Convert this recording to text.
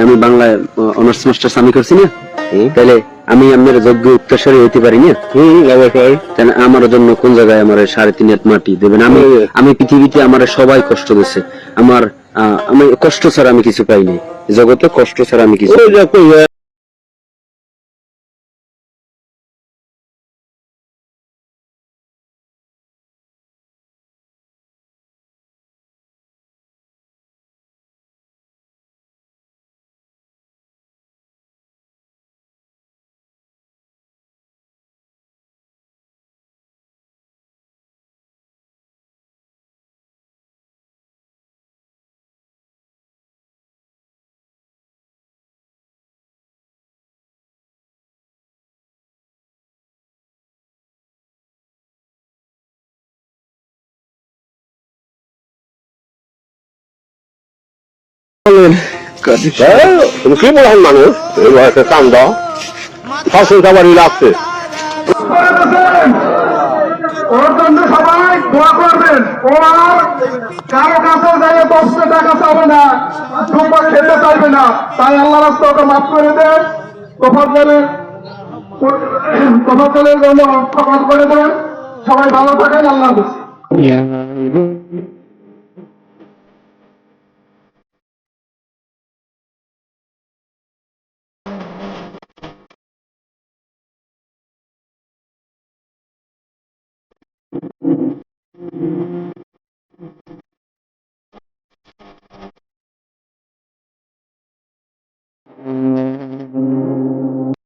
আমি বাংলায় honours masters আমি করছি না, তাহলে আমি আপনার যোগ্য উত্তরসূরি হইতে পারি না? আমার জন্য কোন জায়গায় আমার 3.5 হাত মাটি দেবেন? আমি পৃথিবীতে আমার সবাই কষ্ট দিচ্ছে, আমি কষ্ট ছাড়া আমি কিছু পাই নাই জগতে, কষ্ট ছাড়া আমি কিছু তুমি কি বলেন মানুষ এই বয়সে কান্দ ফসল খাবারই লাগছে। ওর জন্য সবাই দোয়া করবেন। ও আর কারো কাছে যাই 10 টাকা চাবে না, দুপা খেতে চাইবে না, তাই আল্লাহ রাস্তা ওকে মাফ করে দেন। তোফাজ্জলের জন্য ক্ষমা করে দেন। সবাই ভালো থাকেন। আল্লাহ হাফেজ।